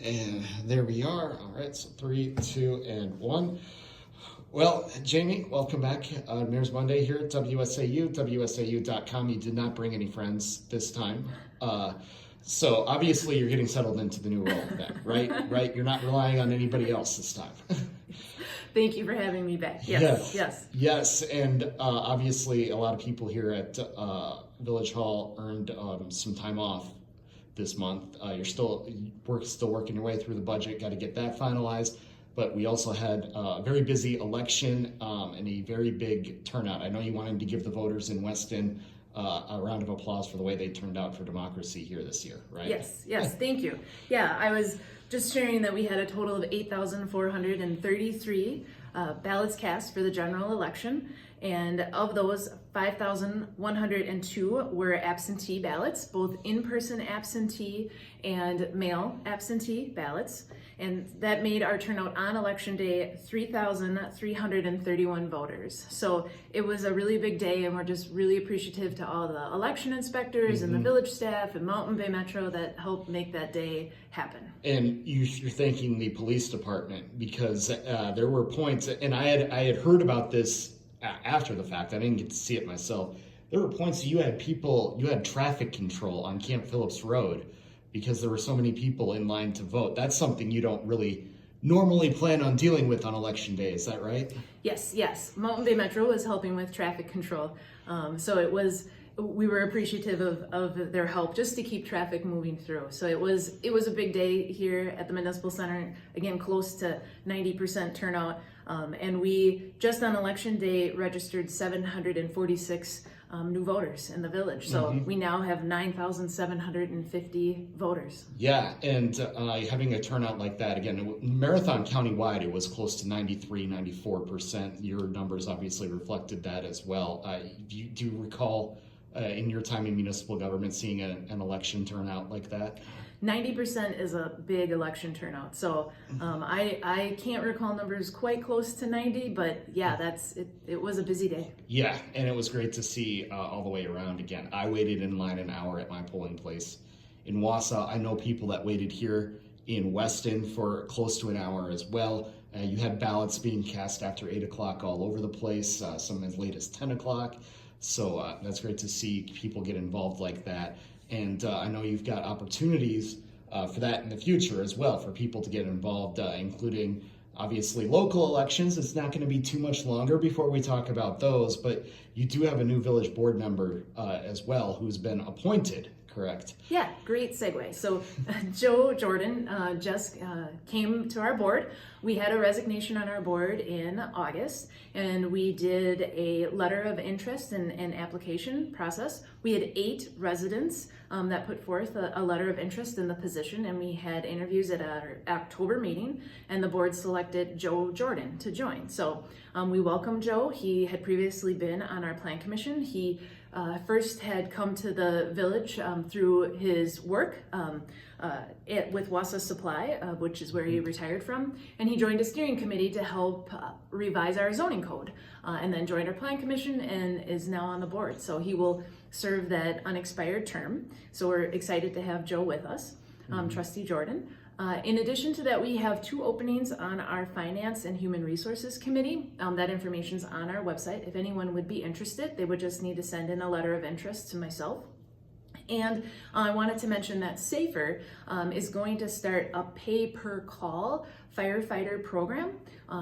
And there we are. All right, so 3, 2, and 1. Well, Jami, welcome back. Mayor's Monday here at WSAU, WSAU.com. You did not bring any friends this time. So obviously you're getting settled into the new role then, right? Right? You're not relying on anybody else this time. Thank you for having me back. Yes. And obviously a lot of people here at Village Hall earned some time off this month. You're still working your way through the budget, got to get that finalized. But we also had a very busy election and a very big turnout. I know you wanted to give the voters in Weston a round of applause for the way they turned out for democracy here this year, right? Yes, thank you. Yeah, I was just sharing that we had a total of 8,433 ballots cast for the general election, and of those, 5,102 were absentee ballots, both in-person absentee and mail absentee ballots, and that made our turnout on election day 3,331 voters. So it was a really big day, and we're just really appreciative to all the election inspectors and the village staff and Mountain Bay Metro that helped make that day happen. And you're thanking the police department, because there were points, and I had heard about this after the fact. I didn't get to see it myself. There were points that you had traffic control on Camp Phillips Road because there were so many people in line to vote. That's something you don't really normally plan on dealing with on election day. Is that right? Yes. Mountain Bay Metro was helping with traffic control. So we were appreciative of their help just to keep traffic moving through. So it was a big day here at the Municipal Center, again, close to 90% turnout. And we, just on election day, registered 746 new voters in the village. So we now have 9,750 voters. Yeah, and having a turnout like that, again, Marathon County-wide, it was close to 93, 94%. Your numbers obviously reflected that as well. Do you recall in your time in municipal government seeing an election turnout like that? 90% is a big election turnout. So I can't recall numbers quite close to 90, but yeah, it was a busy day. Yeah, and it was great to see all the way around again. I waited in line an hour at my polling place in Wausau. I know people that waited here in Weston for close to an hour as well. You had ballots being cast after 8 o'clock all over the place, some as late as 10 o'clock. So that's great to see people get involved like that. And I know you've got opportunities for that in the future as well, for people to get involved, including obviously local elections. It's not going to be too much longer before we talk about those, but you do have a new village board member as well who's been appointed, correct? Yeah, great segue. So Joe Jordan just came to our board. We had a resignation on our board in August, and we did a letter of interest and application process. We had 8 residents that put forth a letter of interest in the position, and we had interviews at our October meeting, and the board selected Joe Jordan to join. So we welcome Joe. He had previously been on our plan commission. He first had come to the village through his work with Wausau Supply, which is where he retired from, and he joined a steering committee to help revise our zoning code, and then joined our plan commission and is now on the board. So he will serve that unexpired term. So we're excited to have Joe with us, Trustee Jordan. In addition to that, we have 2 openings on our Finance and Human Resources Committee. That information's on our website. If anyone would be interested, they would just need to send in a letter of interest to myself. And I wanted to mention that SAFER is going to start a pay-per-call firefighter program.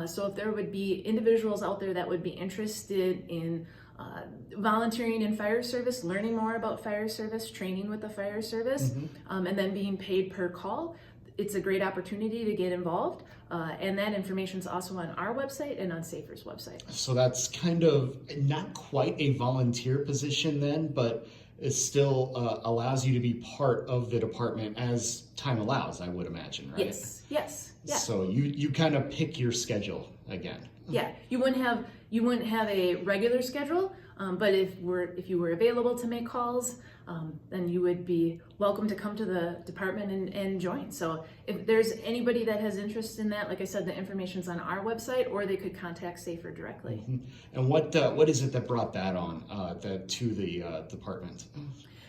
So if there would be individuals out there that would be interested in volunteering in fire service, learning more about fire service, training with the fire service, and then being paid per call, it's a great opportunity to get involved. And that information is also on our website and on SAFER's website. So that's kind of not quite a volunteer position then, but it still allows you to be part of the department as time allows, I would imagine, right? Yes. So you kind of pick your schedule again. Yeah, you wouldn't have a regular schedule, but if you were available to make calls, then you would be welcome to come to the department and join. So if there's anybody that has interest in that, like I said, the information's on our website, or they could contact SAFER directly. And what is it that brought that on to the department?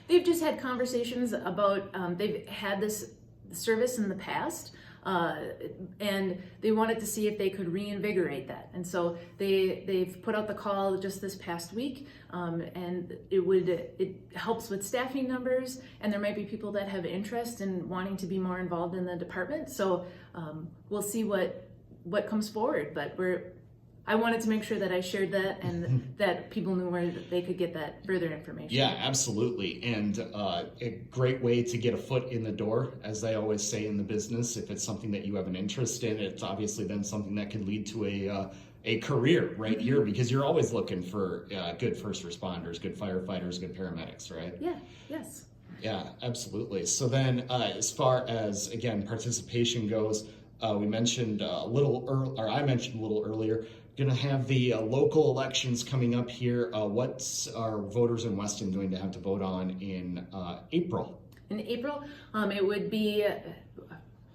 They've just had conversations about, they've had this service in the past. And they wanted to see if they could reinvigorate that. And so they've put out the call just this past week, and it helps with staffing numbers, and there might be people that have interest in wanting to be more involved in the department. So we'll see what comes forward, but I wanted to make sure that I shared that and that people knew where they could get that further information. Yeah, absolutely. And a great way to get a foot in the door, as they always say in the business. If it's something that you have an interest in, it's obviously then something that could lead to a career right here, because you're always looking for good first responders, good firefighters, good paramedics, right? Yeah, yes. Yeah, absolutely. So then as far as, again, participation goes, we mentioned I mentioned a little earlier, going to have the local elections coming up here. What are voters in Weston going to have to vote on in April? In April, it would be,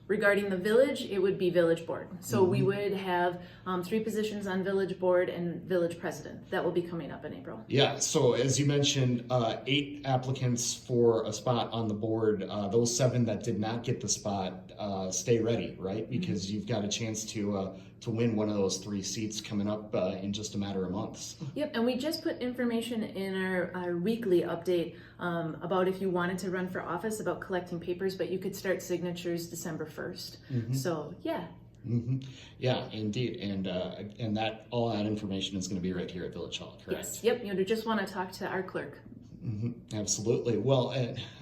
regarding the village, it would be village board. So we would have 3 positions on village board and village president. That will be coming up in April. Yeah, so as you mentioned, 8 applicants for a spot on the board. Those 7 that did not get the spot, stay ready, right? Because you've got a chance to win one of those 3 seats coming up in just a matter of months. Yep, and we just put information in our weekly update about if you wanted to run for office, about collecting papers, but you could start signatures December 1st. So, yeah. Yeah, indeed, and that all that information is going to be right here at Village Hall, correct? Yes. Yep. You just want to talk to our clerk. Absolutely. Well,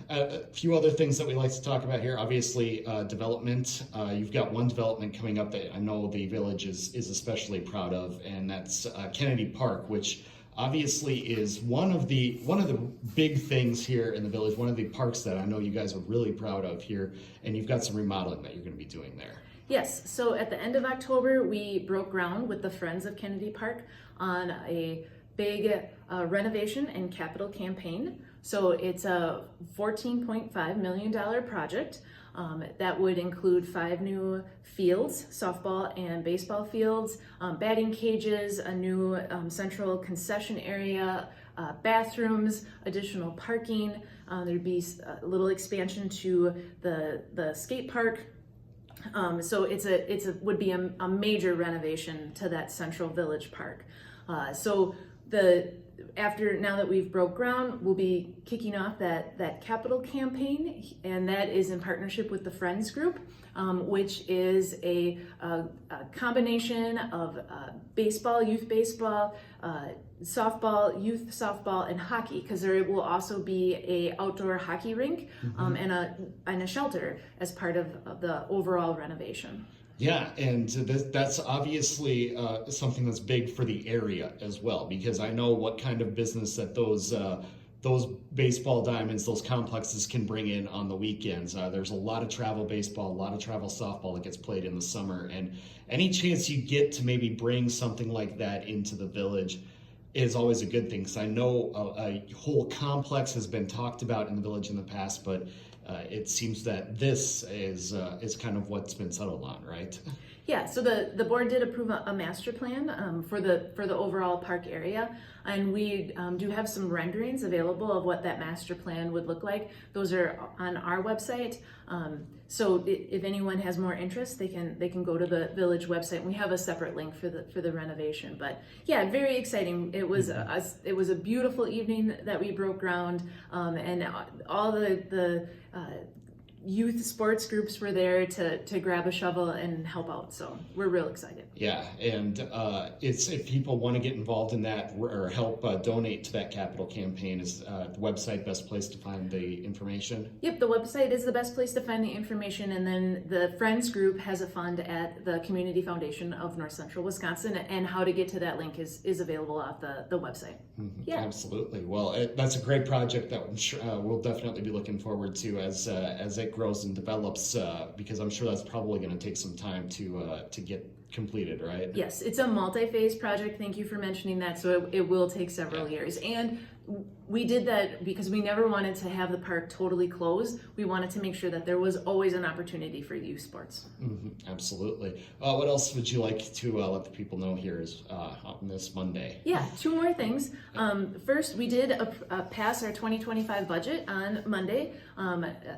a few other things that we like to talk about here. Obviously, development. You've got one development coming up that I know the village is especially proud of, and that's Kennedy Park, which obviously is one of the big things here in the village. One of the parks that I know you guys are really proud of here, and you've got some remodeling that you're going to be doing there. Yes, so at the end of October, we broke ground with the Friends of Kennedy Park on a big renovation and capital campaign. So it's a $14.5 million project that would include 5 new fields, softball and baseball fields, batting cages, a new central concession area, bathrooms, additional parking. There'd be a little expansion to the skate park. So it would be a major renovation to that central village park. So now that we've broke ground, we'll be kicking off that capital campaign, and that is in partnership with the Friends Group, which is a combination of baseball, youth baseball, softball, youth softball, and hockey, because there will also be a outdoor hockey rink and a shelter as part of the overall renovation. Yeah, and that's obviously something that's big for the area as well, because I know what kind of business that those baseball diamonds, those complexes can bring in on the weekends. There's a lot of travel baseball, a lot of travel softball that gets played in the summer, and any chance you get to maybe bring something like that into the village is always a good thing, because I know a whole complex has been talked about in the village in the past, but it seems that this is kind of what's been settled on, right? Yeah, so the board did approve a master plan for the overall park area, and we do have some renderings available of what that master plan would look like. Those are on our website. So if anyone has more interest, they can go to the village website. We have a separate link for the renovation. But yeah, very exciting. It was a beautiful evening that we broke ground, and all the youth sports groups were there to grab a shovel and help out. So we're real excited. Yeah, and if people want to get involved in that or help donate to that capital campaign, is the website best place to find the information? Yep, the website is the best place to find the information, and then the Friends Group has a fund at the Community Foundation of North Central Wisconsin, and how to get to that link is available off the website. Yeah, absolutely. Well, that's a great project that I'm sure we'll definitely be looking forward to as it grows and develops, because I'm sure that's probably going to take some time to get completed, right? Yes, it's a multi-phase project. Thank you for mentioning that. So it will take several years. And we did that because we never wanted to have the park totally closed. We wanted to make sure that there was always an opportunity for youth sports. Absolutely. What else would you like to let the people know here is on this Monday? Yeah, two more things. First, we did pass our 2025 budget on Monday,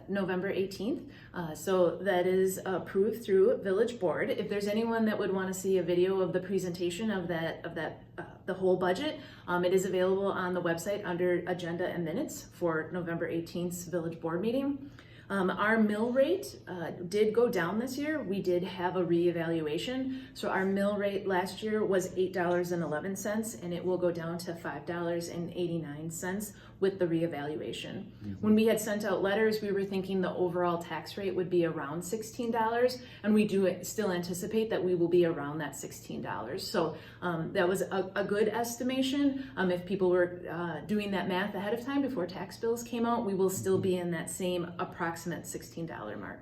November 18th. So that is approved through Village Board. If there's anyone that would want to see a video of the presentation of the whole budget, it is available on the website under Agenda and Minutes for November 18th's Village Board meeting. Our mill rate did go down this year. We did have a reevaluation. So our mill rate last year was $8.11, and it will go down to $5.89 with the reevaluation. When we had sent out letters, we were thinking the overall tax rate would be around $16, and we do still anticipate that we will be around that $16. So that was a good estimation. If people were doing that math ahead of time before tax bills came out, we will still be in that same approximate $16 mark.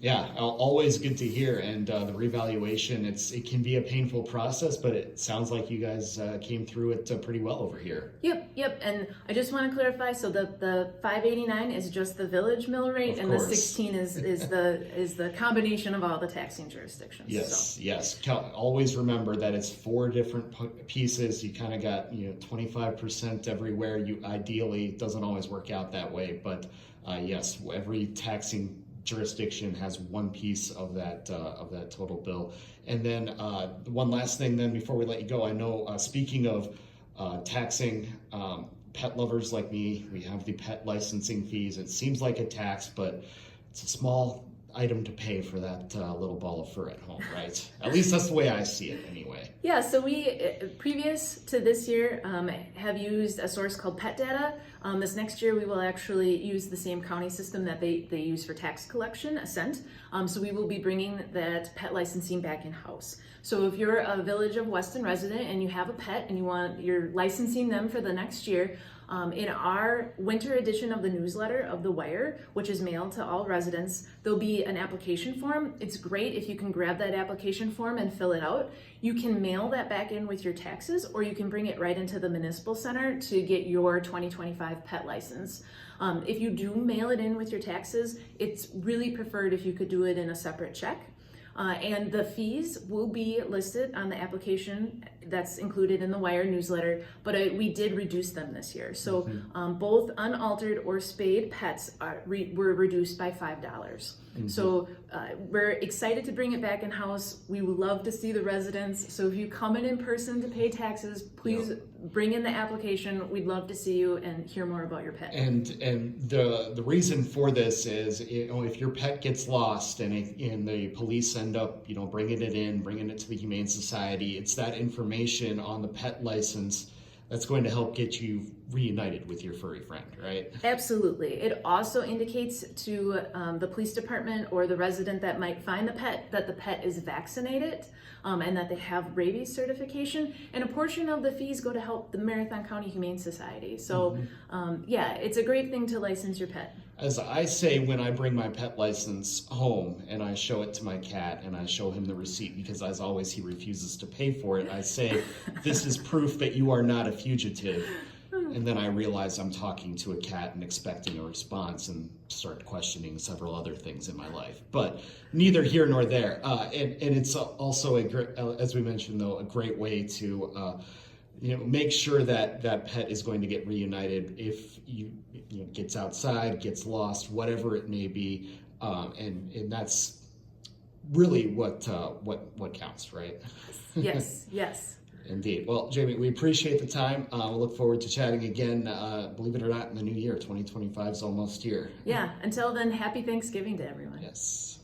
Yeah, always good to hear. And the revaluation, it can be a painful process, but it sounds like you guys came through it pretty well over here. Yep. And I just want to clarify. So the 589 is just the village mill rate, and the 16 is the combination of all the taxing jurisdictions. Yes. Always remember that it's 4 different pieces. You kind of got 25% everywhere. Ideally, it doesn't always work out that way, but yes, every taxing jurisdiction has one piece of that total bill. And then one last thing then before we let you go, I know speaking of taxing pet lovers like me, we have the pet licensing fees. It seems like a tax, but it's a small item to pay for that little ball of fur at home, right? At least that's the way I see it anyway. Yeah, so we, previous to this year, have used a source called Pet Data. This next year we will actually use the same county system that they use for tax collection, Ascent. So we will be bringing that pet licensing back in-house. So if you're a Village of Weston resident and you have a pet and you're licensing them for the next year, in our winter edition of the newsletter of The Wire, which is mailed to all residents, there'll be an application form. It's great if you can grab that application form and fill it out. You can mail that back in with your taxes, or you can bring it right into the municipal center to get your 2025 pet license. If you do mail it in with your taxes, it's really preferred if you could do it in a separate check. And the fees will be listed on the application that's included in the Wire newsletter, but we did reduce them this year. So both unaltered or spayed pets were reduced by $5. So we're excited to bring it back in-house. We would love to see the residents. So if you come in person to pay taxes, please bring in the application. We'd love to see you and hear more about your pet. And the reason for this is, if your pet gets lost and the police end up bringing it to the Humane Society, it's that information on the pet license that's going to help get you reunited with your furry friend, right? Absolutely. It also indicates to the police department or the resident that might find the pet that the pet is vaccinated and that they have rabies certification. And a portion of the fees go to help the Marathon County Humane Society. So it's a great thing to license your pet. As I say when I bring my pet license home and I show it to my cat and I show him the receipt, because as always he refuses to pay for it, I say, this is proof that you are not a fugitive. And then I realize I'm talking to a cat and expecting a response and start questioning several other things in my life. But neither here nor there. And it's also, as we mentioned though, a great way to make sure that that pet is going to get reunited if you gets outside, gets lost, whatever it may be, and that's really what counts, right? Yes. Indeed. Well, Jami, we appreciate the time. We'll look forward to chatting again, believe it or not, in the new year. 2025 is almost here. Yeah. Until then, happy Thanksgiving to everyone. Yes.